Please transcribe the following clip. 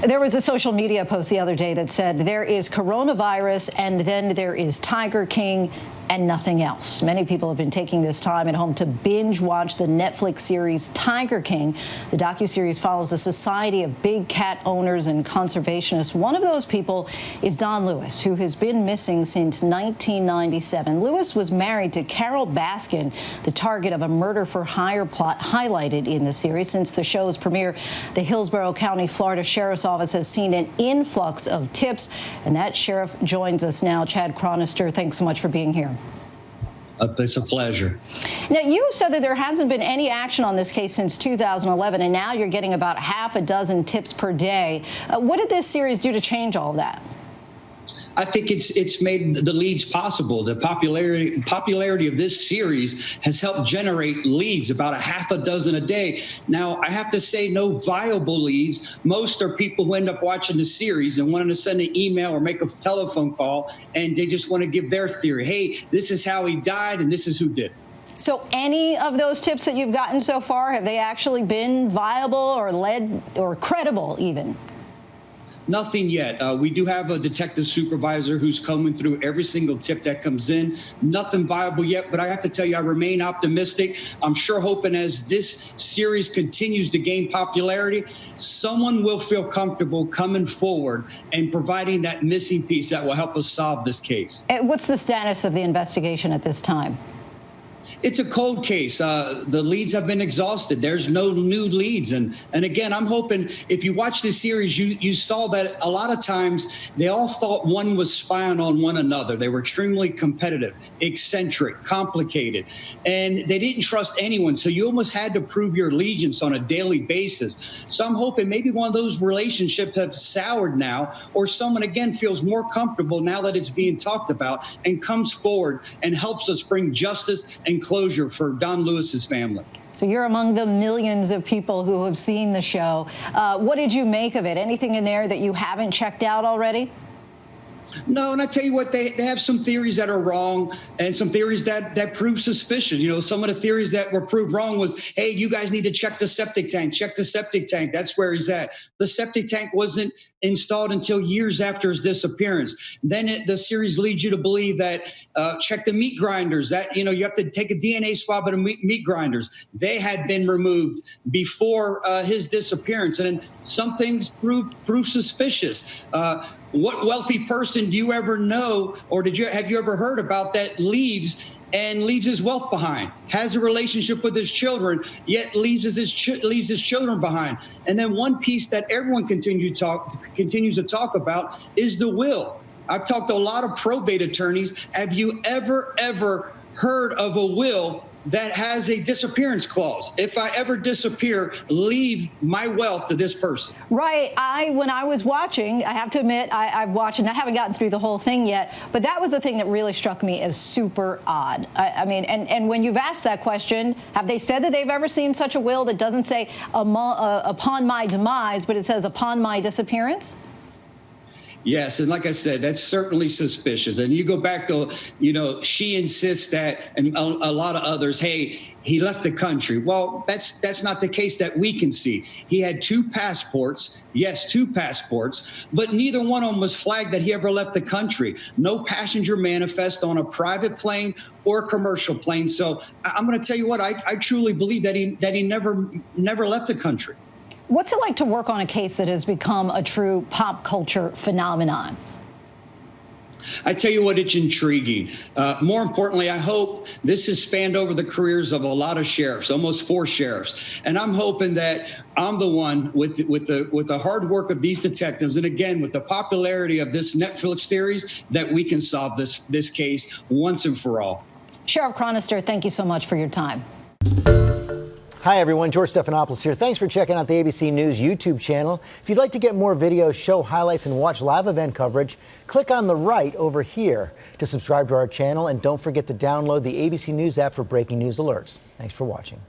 There was a social media post the other day that said there is coronavirus and then there is Tiger King and nothing else. Many people have been taking this time at home to binge watch the Netflix series Tiger King. The docuseries follows a society of big cat owners and conservationists. One of those people is Don Lewis, who has been missing since 1997. Lewis was married to Carol Baskin, the target of a murder-for-hire plot highlighted in the series. Since the show's premiere, the Hillsborough County, Florida Sheriff's Office has seen an influx of tips, and that sheriff joins us now. Chad Chronister, thanks so much for being here. It's a pleasure. Now, you said that there hasn't been any action on this case since 2011, and now you're getting about half a dozen tips per day. What did this series do to change all of that? I think it's made the leads possible. The popularity of this series has helped generate leads, about a half a dozen a day. Now, I have to say, no viable leads. Most are people who end up watching the series and wanting to send an email or make a telephone call, and they just want to give their theory. Hey, this is how he died, and this is who did it. So any of those tips that you've gotten so far, have they actually been viable or led or credible even? Nothing yet. We do have a detective supervisor who's combing through every single tip that comes in. Nothing viable yet, but I have to tell you, I remain optimistic. I'm sure hoping as this series continues to gain popularity, someone will feel comfortable coming forward and providing that missing piece that will help us solve this case. And what's the status of the investigation at this time? It's a cold case. The leads have been exhausted. There's no new leads. And again, I'm hoping if you watch this series, you saw that a lot of times they all thought one was spying on one another. They were extremely competitive, eccentric, complicated, and they didn't trust anyone. So you almost had to prove your allegiance on a daily basis. So I'm hoping maybe one of those relationships have soured now, or someone again feels more comfortable now that it's being talked about and comes forward and helps us bring justice and closure for Don Lewis's family. So you're among the millions of people who have seen the show. What did you make of it? Anything in there that you haven't checked out already? No, and I tell you what, they have some theories that are wrong and some theories that prove suspicious. You know, some of the theories that were proved wrong was, hey, you guys need to check the septic tank, That's where he's at. The septic tank wasn't installed until years after his disappearance. Then the series leads you to believe that check the meat grinders, that, you know, you have to take a DNA swab of the meat grinders. They had been removed before his disappearance. And then some things prove suspicious. What wealthy person do you ever know, or have you ever heard about that leaves his wealth behind, has a relationship with his children, yet leaves his children behind? And then one piece that everyone continues to talk about is the will. I've talked to a lot of probate attorneys. Have you ever heard of a will that has a disappearance clause? If I ever disappear, leave my wealth to this person. Right. When I was watching, I have to admit, I've watched, and I haven't gotten through the whole thing yet, but that was the thing that really struck me as super odd. I mean, and when you've asked that question, have they said that they've ever seen such a will that doesn't say upon my demise, but it says upon my disappearance? Yes, and like I said, that's certainly suspicious. And you go back to, you know, she insists that, and a lot of others, hey, he left the country. Well, that's not the case that we can see. He had two passports, yes, two passports, but neither one of them was flagged that he ever left the country. No passenger manifest on a private plane or a commercial plane. So I'm going to tell you what, I truly believe that he never left the country. What's it like to work on a case that has become a true pop culture phenomenon? I tell you what, it's intriguing. More importantly, I hope this has spanned over the careers of a lot of sheriffs, almost 4 sheriffs. And I'm hoping that I'm the one with the hard work of these detectives, and again, with the popularity of this Netflix series, that we can solve this case once and for all. Sheriff Chronister, thank you so much for your time. Hi, everyone. George Stephanopoulos here. Thanks for checking out the ABC News YouTube channel. If you'd like to get more videos, show highlights, and watch live event coverage, click on the right over here to subscribe to our channel. And don't forget to download the ABC News app for breaking news alerts. Thanks for watching.